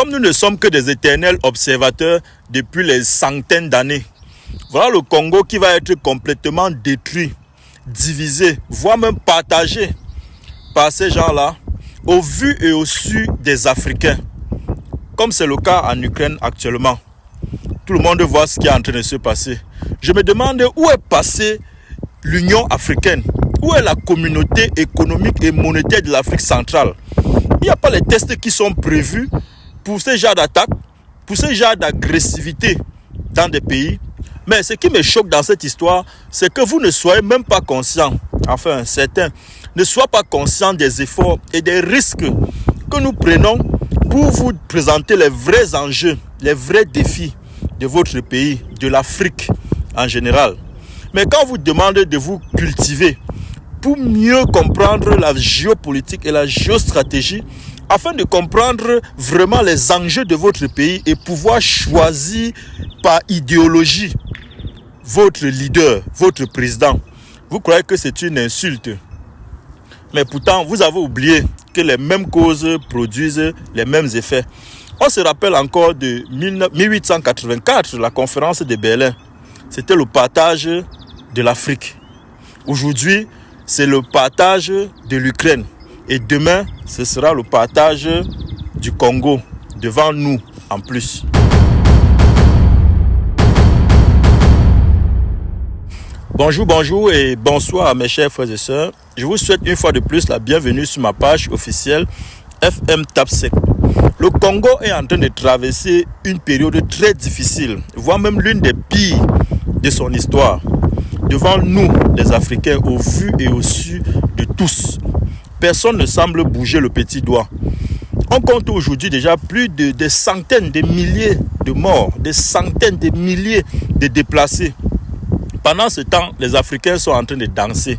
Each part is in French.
comme nous ne sommes que des éternels observateurs depuis les centaines d'années, voilà le Congo qui va être complètement détruit, divisé, voire même partagé par ces gens-là, au vu et au su des Africains, comme c'est le cas en Ukraine actuellement. Tout le monde voit ce qui est en train de se passer. Je me demande où est passée l'Union africaine, où est la communauté économique et monétaire de l'Afrique centrale. Il n'y a pas les tests qui sont prévus pour ce genre d'attaque, pour ce genre d'agressivité dans des pays. Mais ce qui me choque dans cette histoire, c'est que vous ne soyez même pas conscients, enfin certains, ne soient pas conscients des efforts et des risques que nous prenons pour vous présenter les vrais enjeux, les vrais défis de votre pays, de l'Afrique en général. Mais quand vous demandez de vous cultiver pour mieux comprendre la géopolitique et la géostratégie, afin de comprendre vraiment les enjeux de votre pays et pouvoir choisir par idéologie votre leader, votre président, vous croyez que c'est une insulte. Mais pourtant, vous avez oublié que les mêmes causes produisent les mêmes effets. On se rappelle encore de 1884, la conférence de Berlin. C'était le partage de l'Afrique. Aujourd'hui, c'est le partage de l'Ukraine. Et demain, ce sera le partage du Congo devant nous en plus. Bonjour et bonsoir à mes chers frères et sœurs. Je vous souhaite une fois de plus la bienvenue sur ma page officielle FM Tapsec. Le Congo est en train de traverser une période très difficile, voire même l'une des pires de son histoire. Devant nous, les Africains, au vu et au su de tous, personne ne semble bouger le petit doigt. On compte aujourd'hui déjà plus de des centaines de milliers de morts, des centaines de milliers de déplacés. Pendant ce temps, les Africains sont en train de danser.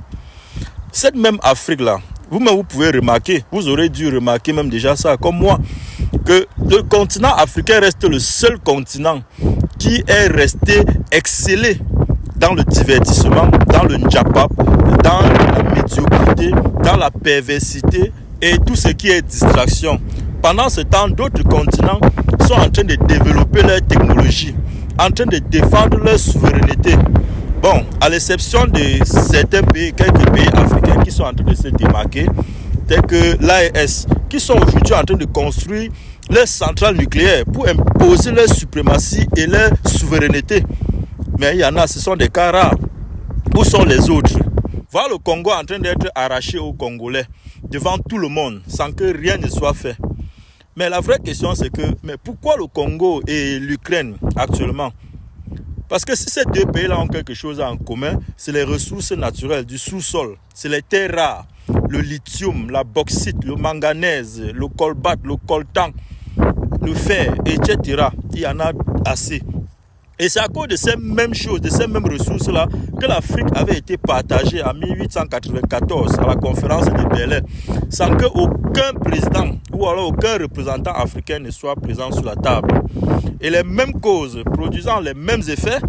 Cette même Afrique-là, vous pouvez remarquer, vous aurez dû remarquer même déjà ça, comme moi, que le continent africain reste le seul continent qui est resté excellé dans le divertissement, dans le njapap, dans la médiocrité, dans la perversité et tout ce qui est distraction. Pendant ce temps, d'autres continents sont en train de développer leur technologie, en train de défendre leur souveraineté. Bon, à l'exception de certains pays, quelques pays africains qui sont en train de se démarquer, tels que l'AES, qui sont aujourd'hui en train de construire leurs centrales nucléaires pour imposer leur suprématie et leur souveraineté. Mais il y en a, ce sont des cas rares. Où sont les autres? Voilà le Congo en train d'être arraché aux Congolais devant tout le monde sans que rien ne soit fait. Mais la vraie question c'est que, mais pourquoi le Congo et l'Ukraine actuellement? Parce que si ces deux pays-là ont quelque chose en commun, c'est les ressources naturelles du sous-sol, c'est les terres rares, le lithium, la bauxite, le manganèse, le colbait, le coltan, le fer, etc. Il y en a assez. Et c'est à cause de ces mêmes choses, de ces mêmes ressources-là, que l'Afrique avait été partagée en 1894 à la conférence de Berlin, sans qu'aucun président ou alors aucun représentant africain ne soit présent sur la table. Et les mêmes causes produisant les mêmes effets,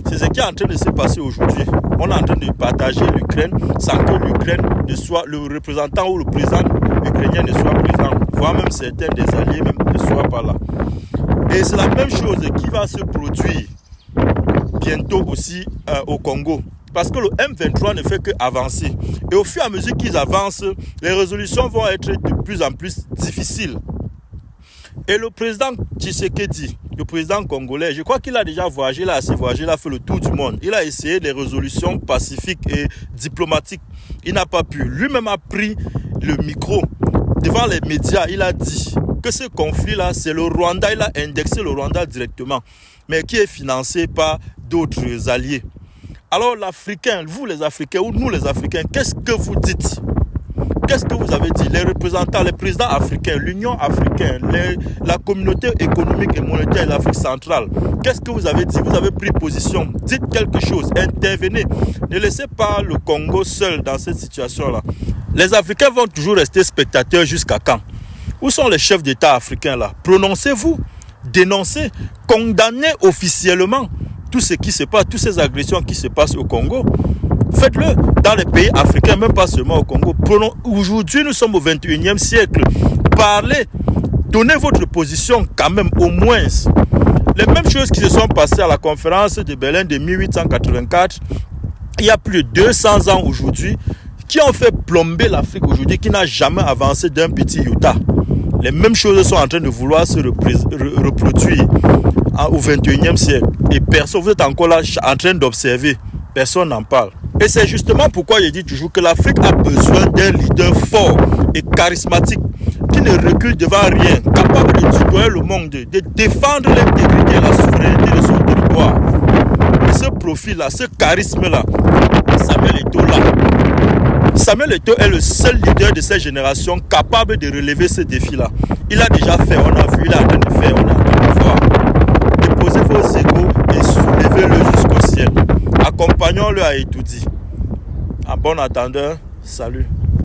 c'est ce qui est en train de se passer aujourd'hui. On est en train de partager l'Ukraine sans que l'Ukraine ne soit, le représentant ou le président ukrainien ne soit présent, voire même certains des alliés même ne soient pas là. Et c'est la même chose qui va se produire bientôt aussi au Congo. Parce que le M23 ne fait qu'avancer. Et au fur et à mesure qu'ils avancent, les résolutions vont être de plus en plus difficiles. Et le président Tshisekedi, le président congolais, je crois qu'il a déjà voyagé, il a assez voyagé, il a fait le tour du monde. Il a essayé des résolutions pacifiques et diplomatiques. Il n'a pas pu. Lui-même a pris le micro devant les médias. Il a dit que ce conflit-là, c'est le Rwanda. Il a indexé le Rwanda directement, mais qui est financé par d'autres alliés. Alors l'Africain, vous les Africains, ou nous les Africains, qu'est-ce que vous dites? Qu'est-ce que vous avez dit? Les représentants, les présidents africains, l'Union africaine, la communauté économique et monétaire de l'Afrique centrale, qu'est-ce que vous avez dit? Vous avez pris position, dites quelque chose, intervenez. Ne laissez pas le Congo seul dans cette situation-là. Les Africains vont toujours rester spectateurs jusqu'à quand? Où sont les chefs d'État africains là? Prononcez-vous, dénoncez, condamnez officiellement tout ce qui se passe, toutes ces agressions qui se passent au Congo. Faites-le dans les pays africains, même pas seulement au Congo. Aujourd'hui, nous sommes au 21e siècle. Parlez donnez votre position quand même, au moins. Les mêmes choses qui se sont passées à la conférence de Berlin de 1884, il y a plus de 200 ans aujourd'hui, qui ont fait plomber l'Afrique aujourd'hui, qui n'a jamais avancé d'un petit iota. Les mêmes choses sont en train de vouloir se reproduire au 21e siècle. Et personne, vous êtes encore là en train d'observer. Personne n'en parle. Et c'est justement pourquoi je dis toujours que l'Afrique a besoin d'un leader fort et charismatique qui ne recule devant rien, capable de tutoyer le monde, de défendre l'intégrité et la souveraineté de son territoire. Et ce profil-là, ce charisme-là, Samuel Eto'o là. Samuel Eto'o est le seul leader de cette génération capable de relever ce défi-là. Il a déjà fait, on a vu, il est en train de faire, on est en train de voir. Déposez vos égos et soulevez-le jusqu'au ciel. Accompagnons-le à étudier. En bon attendeur, salut.